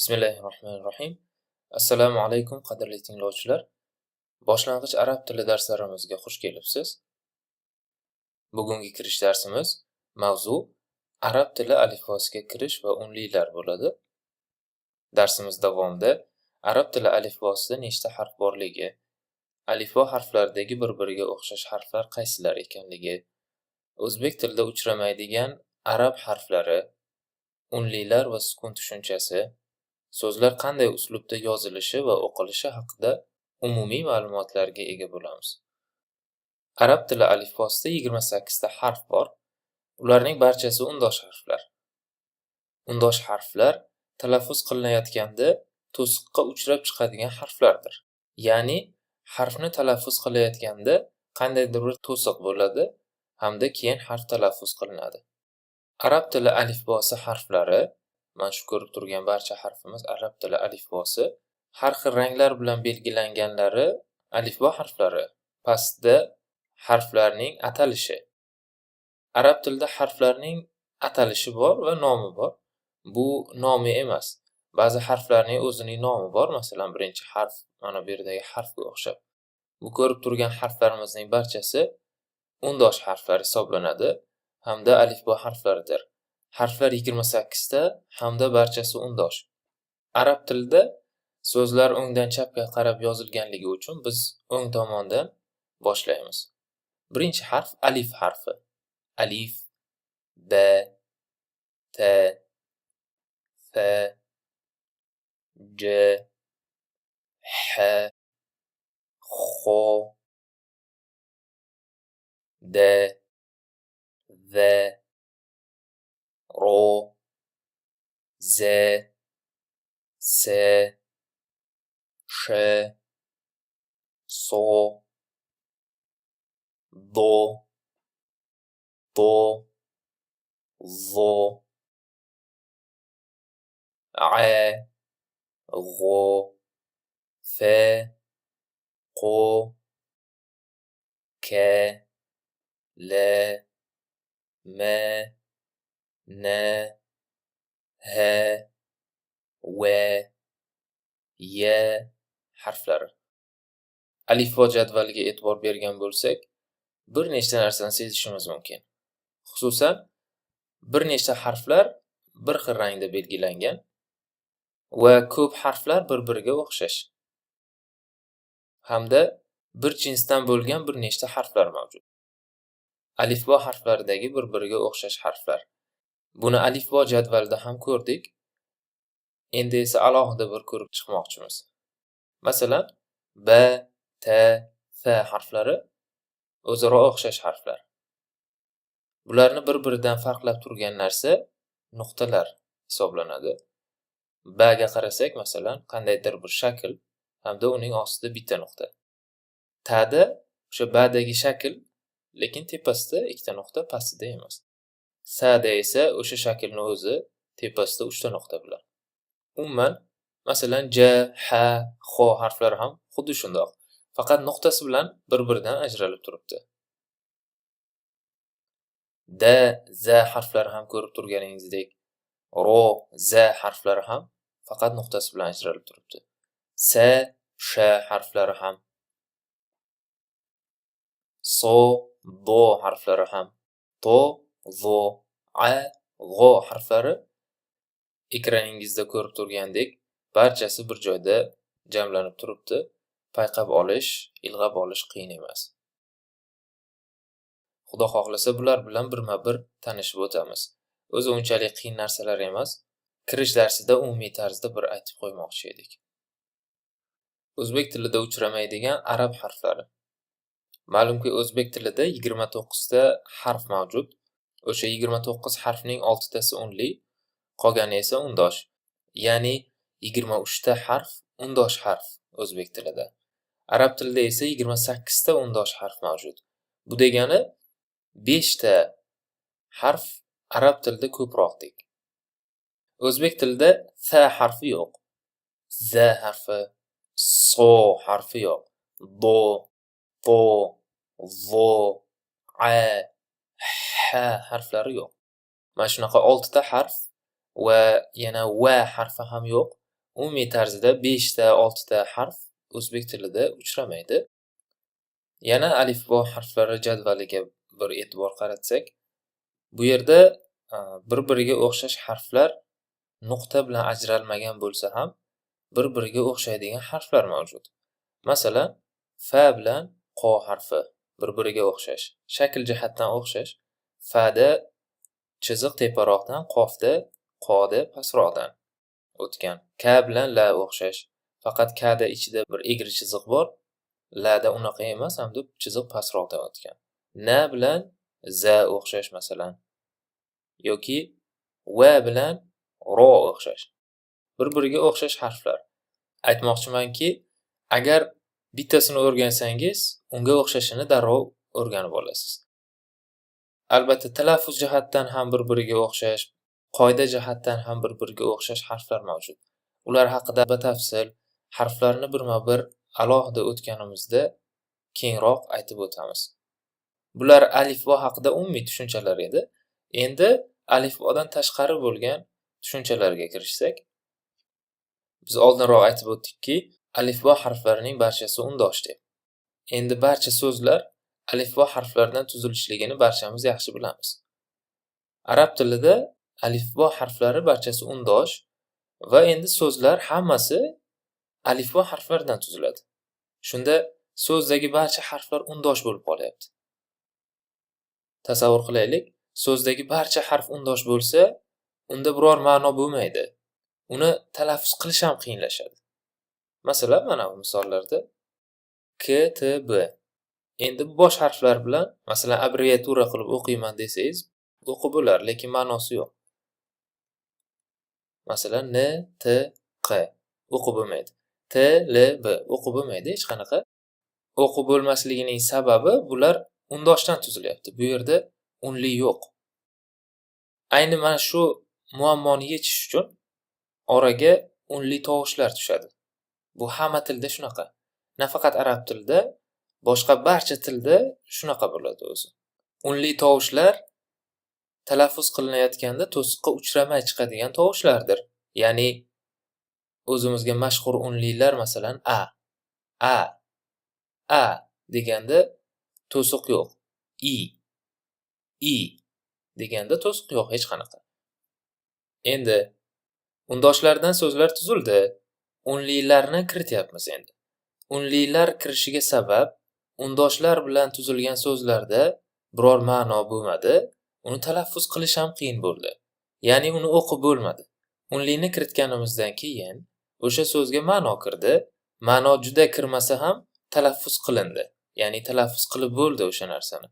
Bismillahirrohmanirrohim. Assalomu alaykum qadrli tinglovchilar. Boshlang'ich arab tili darslarimizga xush kelibsiz. Bugungi kirish darsimiz mavzu arab tili alifbosiga kirish va unlilar bo'ladi. Darsimiz davomida arab tili alifbosida nechta harf borligi, alifbo harflaridagi bir-biriga o'xshash harflar qaysilar ekanligi, o'zbek tilida uchramaydigan arab harflari, unlilar va sukun tushunchasi, so'zlar qanday uslubda yozilishi va o'qilishi haqida umumiy ma'lumotlarga ega bo'lamiz. Arab tili alifbosida 28 ta harf bor. Ularning barchasi undosh harflar. Undosh harflar talaffuz qilinayotganda to'siqqa uchrab chiqadigan harflardir. Ya'ni harfni talaffuz qilayotganda qandaydir bir to'siq bo'ladi hamda keyin harf talaffuz qilinadi. Arab tili alifbosi harflari, mana shu ko'rib turgan barcha harfimiz arab tili alifbosi, har xil ranglar bilan belgilanganlari alifbo harflari. Pastda harflarning atalishi. Arab tilida harflarning atalishi bor va nomi bor. Bu nomi emas. Ba'zi harflarning o'zining nomi bor. Masalan, birinchi harf mana bu yerdagi harfga o'xshab. Bu ko'rib turgan harflarimizning barchasi undosh harflar hisoblanadi hamda alifbo harflaridir. Harflar 28 ta hamda barchasi undosh. Arab tilida so'zlar o'ngdan chapga qarab yozilganligi uchun biz o'ng tomondan boshlaymiz. Birinchi harf alif harfi. Alif, b, t, f, j, h, xo, d, z, ro, z, s, sh, so, do, to, zo, a, g'o, f, qo, k, l, m, n, h, v, y harflari. Alifbo jadvaliga e'tibor bergan bo'lsak, bir nechta narsani sezishimiz mumkin. Xususan, bir nechta harflar bir xil rangda belgilangan va ko'p harflar bir-biriga o'xshash. Hamda bir jinsdan bo'lgan bir nechta harflar mavjud. Alifbo harflaridagi bir-biriga o'xshash harflar. Buni alifbo jadvalida ham ko'rdik. Endi esa alohida bir ko'rib chiqmoqchimiz. Masalan, b, t, f harflari o'zaro o'xshash harflar. Bularni bir-biridan farqlab turgan narsa nuqtalar hisoblanadi. B ga qarasak, masalan, qandaydir bir shakl hamda uning ostida bitta nuqta. T da o'sha B dagi shakl, lekin tepasida ikkita nuqta, pastida emas. S da esa o'sha shaklning o'zi tepasida 3 ta nuqta bilan. Umuman, masalan, J, H, Xo harflari ham xuddi shundoq, faqat nuqtasi bilan bir-biridan ajralib turibdi. D, Z harflari ham ko'rib turganingizdek, Ro, Z harflari ham faqat nuqtasi bilan ajralib turibdi. S, Sh harflari ham, So, Do harflari ham, To, Zo, A, G'o harflari ekraningizda ko'rib turgandek barchasi bir joyda jamlanib turibdi. Payqab olish, ilg'ab olish qiyin emas. Xudo xohlasa bular bilan birma-bir tanishib o'tamiz. O'zi unchalik qiyin narsalar emas. Kirish darsida umumiy tarzda bir aytib qo'ymoqchi edik. O'zbek tilida uchramaydigan arab harflari. Ma'lumki, o'zbek tilida 29 ta harf mavjud. O'sha 29 harfning 6 tasi unli, qolgani esa undosh. Ya'ni 23 ta harf undosh harf o'zbek tilida. Arab tilida esa 28 ta undosh harf mavjud. Bu degani 5 ta harf arab tilida ko'proqdek. O'zbek tilida f harfi yo'q. Z harfi, so harfi yo'q. Do, to, zo, a, h harflari yo'q. Mana shunaqa 6 ta harf va yana va harfi ham yo'q. umumiy tarzda 5 ta, 6 ta harf o'zbek tilida uchramaydi. Yana alifbo harflari jadvaliga bir e'tibor qaratsak, bu yerda bir-biriga o'xshash harflar nuqta bilan ajralmagan bo'lsa ham bir-biriga o'xshaydigan harflar mavjud. Masalan, fa bilan qo harfi bir-biriga o'xshash, shakl jihatdan o'xshash. Fada chiziq teparoqdan, qofda qoda pastroqdan o'tgan. Ka bilan la o'xshash. Faqat kada ichida bir egri chiziq bor. Lada unaqa emas, hamda chiziq pastroqdan o'tgan. Na bilan za o'xshash masalan. Yoki va bilan ro o'xshash. Bir-biriga o'xshash harflar. Aytmoqchimanki, agar bittasini o'rgansangiz, unga o'xshashini darrov o'rganib olasiz. Albatta, talaffuz jihatdan ham bir-biriga o'xshash, qoida jihatdan ham bir-biriga o'xshash harflar mavjud. Ular haqida batafsil harflarni birma-bir alohida o'tganimizda kengroq aytib o'tamiz. Bular alifbo haqida umumiy tushunchalar edi. Endi alifbodan tashqari bo'lgan tushunchalarga kirishsak, biz oldinroq aytib o'tdikki, alifbo harflarining barchasi undosh deb. Endi barcha so'zlar alifbo harflaridan tuzilishligini barchamiz yaxshi bilamiz. Arab tilida alifbo harflari barchasi undosh va endi so'zlar hammasi alifbo harflaridan tuziladi. Shunda so'zdagi barcha harflar undosh bo'lib qolyapti. Tasavvur qilaylik, so'zdagi barcha harf undosh bo'lsa, unda biror ma'no bo'lmaydi. Uni talaffuz qilish ham qiyinlashadi. Masalan, mana bu misollarda K, T, B. Endi bu bosh harflar bilan, masalan, abreviatura qilib o'qiyman desangiz, o'qib bo'lar, lekin ma'nosi yo'q. Masalan, N, T, Q o'qib bo'lmaydi. T, L, B o'qib bo'lmaydi hech qanaqa. O'qib bo'lmasligining sababi bular undoshdan tuzilyapti. Bu yerda unli yo'q. Ayni mana shu muammoni yechish uchun oraga unli tovushlar tushadi. Bu hamma tilda shunaqa. Nafaqat arab tilida, boshqa barcha tilda shunaqa bo'ladi o'zi. Unli tovushlar talaffuz qilinayotganda to'siqqa uchramay chiqadigan tovushlardir. Ya'ni o'zimizga mashhur unlilar masalan a deganda to'siq yo'q. I deganda to'siq yo'q hech qanaqa. Endi undoshlardan so'zlar tuzildi. Unlilarni kirityapmiz endi. Unlilar kirishiga sabab undoshlar bilan tuzilgan so'zlarda biror ma'no bo'lmadi. Uni talaffuz qilish ham qiyin bo'ldi. Ya'ni uni o'qib bo'lmadi. Unlini kiritganimizdan keyin o'sha so'zga ma'no kirdi. Ma'no juda kirmasa ham talaffuz qilindi. Ya'ni talaffuz qilib bo'ldi o'sha narsani.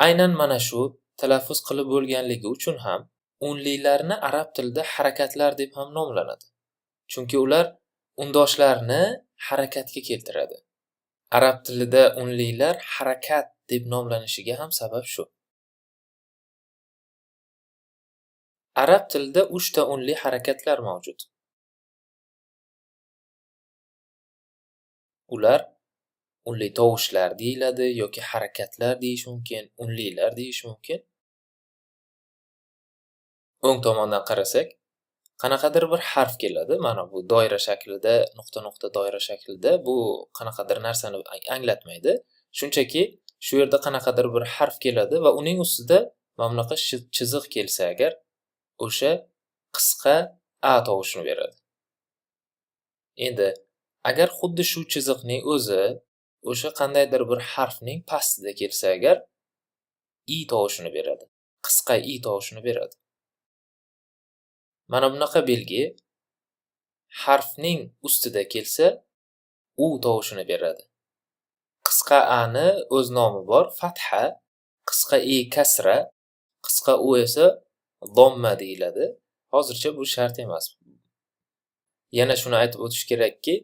Aynan mana shu talaffuz qilib bo'lganligi uchun ham unlilarni arab tilida harakatlar deb ham nomlanadi. Chunki ular undoshlarni harakatga keltiradi. Arab tilida unlilar harakat deb nomlanishiga ham sabab shu. Arab tilida 3 ta unli harakatlar mavjud. Ular unli tovushlar deyiladi yoki harakatlar deyish mumkin, unlilar deyish mumkin. O'ng tomondan qarasak, qanaqadir bir harf keladi. Mana bu doira shaklida, nuqta-nuqta doira shaklida bu qanaqadir narsani anglatmaydi. Shunchaki shu yerda qanaqadir bir harf keladi va uning ustida mana bunaqa chiziq kelsa agar, o'sha qisqa a tovushini beradi. Endi agar xuddi shu chiziqning o'zi o'sha qandaydir bir harfning pastida kelsa agar, i tovushini beradi. Qisqa i tovushini beradi. Mana bunaqa belgi harfning ustida kelsa, u tovushini beradi. Qisqa a ni o'z nomi bor, fatha, qisqa i kasra, qisqa u esa domma deyiladi. Hozircha bu shart emas. Yana shuni aytib o'tish kerakki,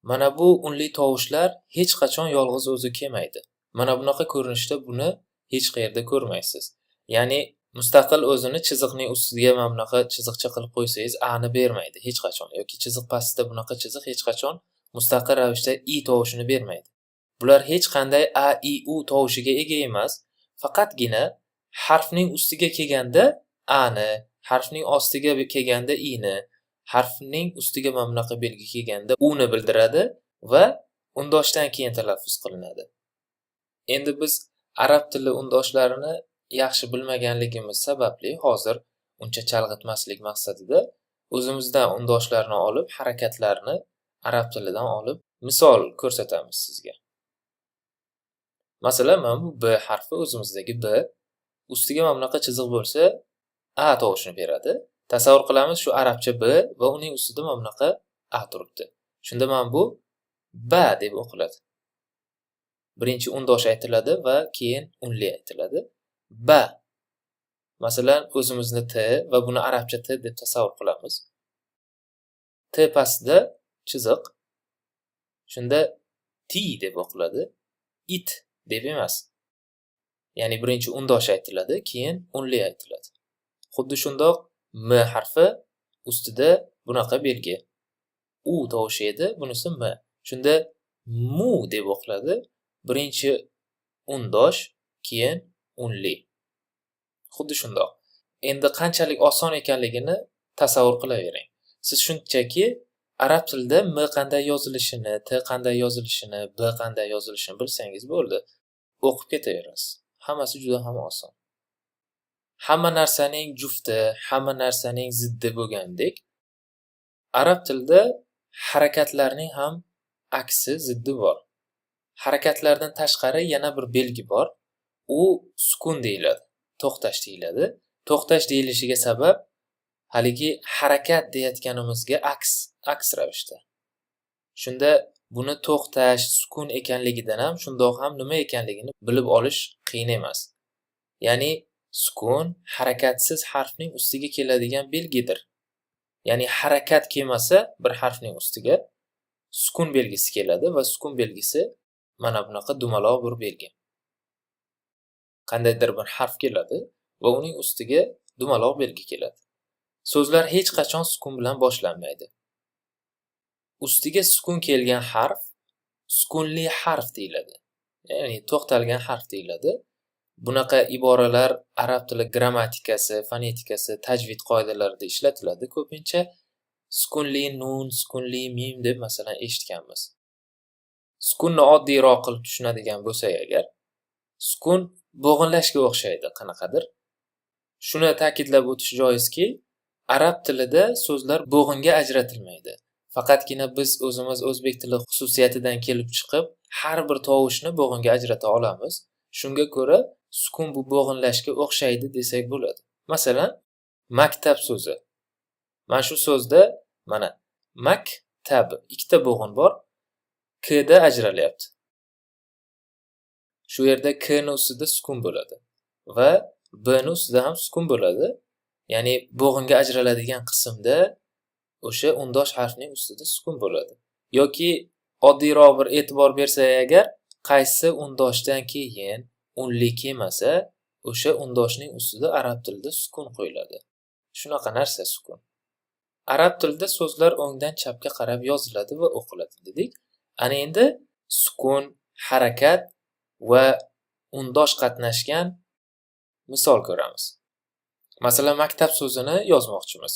mana bu unli tovushlar hech qachon yolg'iz o'zi kelmaydi. Mana bunaqa ko'rinishda buni hech qayerda ko'rmaysiz. Ya'ni mustaqil o'zini chiziqning ustiga mana bunaqa chiziqcha qilib qo'ysangiz a ni bermaydi hech qachon yoki chiziq pastida bunaqa chiziq hech qachon mustaqil ravishda i tovushini bermaydi. Bular hech qanday a, i, u tovushiga ega emas, faqatgina harfning ustiga kelganda a ni, harfning ostiga kelganda i ni, harfning ustiga mana bunaqa belgi kelganda uni bildiradi va undoshdan keyin talaffuz qilinadi. Endi biz arab tili undoshlarini yaxshi bilmaganligimiz sababli hozir uncha chalg'itmaslik maqsadida o'zimizdan undoshlarni olib, harakatlarni arab tilidan olib misol ko'rsatamiz sizga. Masalan, mana bu B harfi o'zimizdagi B ustiga mana bunaqa chiziq bo'lsa, A tovushini beradi. Tasavvur qilamiz shu arabcha B va uning ustida mana bunaqa A turibdi. Shunda mana bu ba deb o'qiladi. Birinchi undosh aytiladi va keyin unli aytiladi. Ba. Masalan, o'zimizni T va buni arabcha T deb tasavvur qilamiz. T pastida chiziq. Shunda T deb o'qiladi. It deb emas. Ya'ni birinchi undosh aytiladi, keyin unli aytiladi. Xuddi shundoq M harfi ustida bunaqa belgi. U tovushi edi, bunisi M. Shunda mu deb o'qiladi. Birinchi undosh, keyin unli. Xuddi shundoq. Endi qanchalik oson ekanligini tasavvur qilavering. Siz shunchaki arab tilida M qanday yozilishini, T qanday yozilishini, B qanday yozilishini bilsangiz bo'ldi. O'qib ketaverasiz. Hammasi juda ham oson. Hamma narsaning jufti, hamma narsaning ziddi bo'lgandek, arab tilida harakatlarning ham aksi, ziddi bor. Harakatlardan tashqari yana bir belgi bor. U sukun deyiladi, to'xtash deyiladi. To'xtash deyilishiga sabab haligi harakat deyotganimizga aks ravishda. Shunda buni to'xtash, sukun ekanligidan ham, shundoq ham nima ekanligini bilib olish qiyin emas. Ya'ni sukun harakatsiz harfning ustiga keladigan belgidir. Ya'ni harakat kelmasa bir harfning ustiga sukun belgisi keladi va sukun belgisi mana bunaqa dumaloq bir belgi. Qandaydir bir harf keladi va uning ustiga dumaloq belgi keladi. So'zlar hech qachon sukun bilan boshlanmaydi. Ustiga sukun kelgan harf sukunli harf deyiladi. Ya'ni to'xtalgan harf deyiladi. Bunaqa iboralar arab tili grammatikasi, fonetikasi, tajvid qoidalarida ishlatiladi. Ko'pincha sukunli nun, sukunli mim deb masalan eshitganmiz. Sukunni oddiyroq qilib tushunadigan bo'lsak agar, sukun bo'g'inlashga o'xshaydi qanaqadir. Shuni ta'kidlab o'tish joizki, arab tilida so'zlar bo'g'inga ajratilmaydi. Faqatgina biz o'zimiz o'zbek tili xususiyatidan kelib chiqib, har bir tovushni bo'g'inga ajrata olamiz. Shunga ko'ra sukun bu bo'g'inlashga o'xshaydi desak bo'ladi. Masalan, maktab so'zi. Mana shu so'zda mana maktab ikkita bo'g'in bor. K da ajralyapti. Shu yerda K ning ustida sukun bo'ladi va B ning ustida ham sukun bo'ladi. Ya'ni bo'g'inga ajraladigan qismda o'sha undosh harfning ustida sukun bo'ladi. Yoki oddiyroq bir e'tibor bersak agar, qaysi undoshdan keyin unli kelmasa, o'sha undoshning ustida arab tilida sukun qo'yiladi. Shunaqa narsa sukun. Arab tilida so'zlar o'ngdan chapga qarab yoziladi va o'qiladi dedik. Ana endi sukun, harakat va undosh qatnashgan misol ko'ramiz. Masalan, maktab so'zini yozmoqchimiz.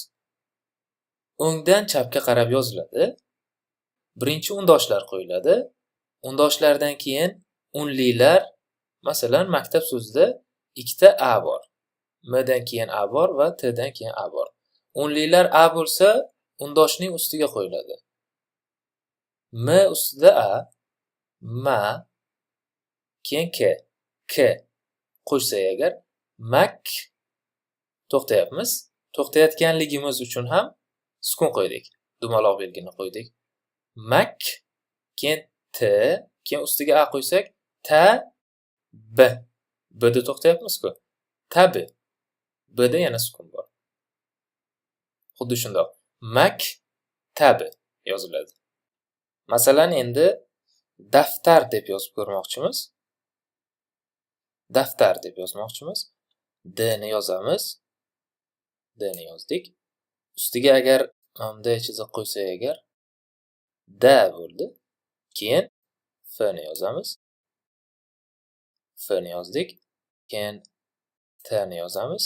O'ngdan chapga qarab yoziladi. Birinchi undoshlar qo'yiladi. Undoshlardan keyin unlilar, masalan, maktab so'zida ikkita a bor. M dan keyin a bor va t dan keyin a bor. Unlilar a bo'lsa, undoshning ustiga qo'yiladi. M ustida a, ma, keyin k qo'shsak agar, mak to'xtayapmiz. To'xtayotganligimiz uchun ham sukun qo'ydik. Dumaloq belgini qo'ydik. Mak, keyin t, keyin ustiga a qo'ysak, ta, b. B da to'xtayapmiz-ku. Tabi. B da yana sukun bor. Xuddi shundoq. Mak, tabi yoziladi. Masalan, endi daftar deb yozib ko'rmoqchimiz. Daftar deb yozmoqchimiz. D ni yozamiz. D ni yozdik. Ustiga agar bunday chiziq qo'ysak agar, da bo'ldi. Keyin f ni yozamiz. F ni yozdik. Keyin t ni yozamiz.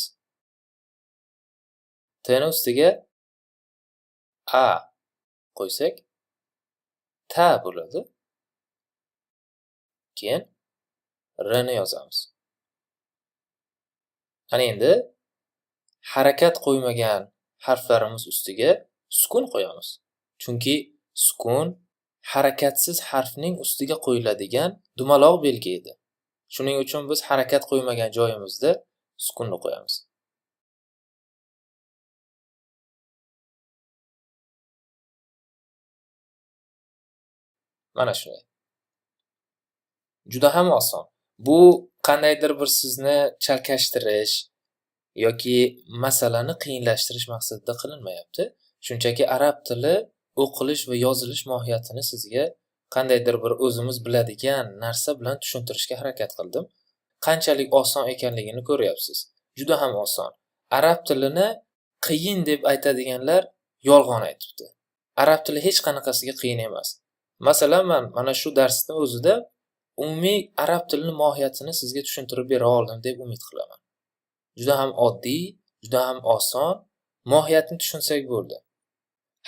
T ni ustiga A qo'ysak, ta bo'ladi. Keyin r ni yozamiz. Ana endi harakat qo'ymagan harflarimiz ustiga sukun qo'yamiz. Chunki sukun harakatsiz harfning ustiga qo'yiladigan dumaloq belgi edi. Shuning uchun biz harakat qo'ymagan joyimizda sukunni qo'yamiz. Mana shunday. Juda ham oson. Bu qandaydir bir sizni chalkashtirish yoki masalani qiyinlashtirish maqsadida qilinmayapti. Shunchaki arab tili o'qilish va yozilish mohiyatini sizga qandaydir bir o'zimiz biladigan narsa bilan tushuntirishga harakat qildim. Qanchalik oson ekanligini ko'ryapsiz. Juda ham oson. Arab tilini qiyin deb aytadiganlar yolg'on aytibdi. Arab tili hech qanaqasiga qiyin emas. Masalan, mana shu darsning o'zida umumiy arab tilining mohiyatini sizga tushuntirib bera oldim deb umid qilaman. Juda ham oddiy, juda ham oson, mohiyatni tushunsak bo'ldi.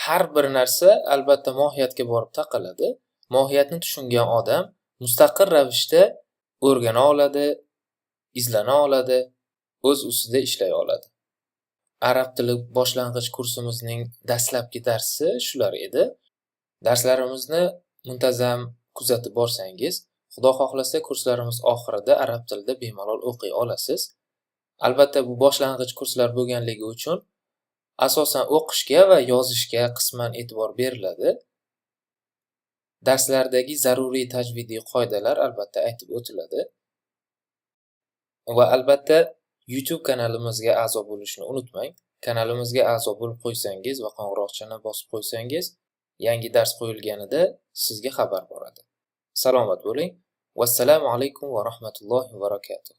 Har bir narsa albatta mohiyatga borib taqaladi. Mohiyatni tushungan odam mustaqil ravishda o'rgana oladi, izlana oladi, o'z ustida ishlay oladi. Arab tili boshlang'ich kursimizning dastlabki darsi shular edi. Darslarimizni muntazam kuzatib borsangiz, Xudo xohlasa kurslarimiz oxirida arab tilida bemalol o'qiy olasiz. Albatta bu boshlang'ich kurslar bo'lganligi uchun asosan o'qishga va yozishga qisman e'tibor beriladi. Darslardagi zaruriy tajvidiy qoidalar albatta aytib o'tiladi. Va albatta YouTube kanalimizga a'zo bo'lishni unutmang. Kanalimizga a'zo bo'lib qo'ysangiz va qo'ng'iroqchani bosib qo'ysangiz, yangi dars qo'yilganida sizga xabar boradi. Salomat bo'ling. Vassalomu alaykum va rahmatullohi va barakatuh.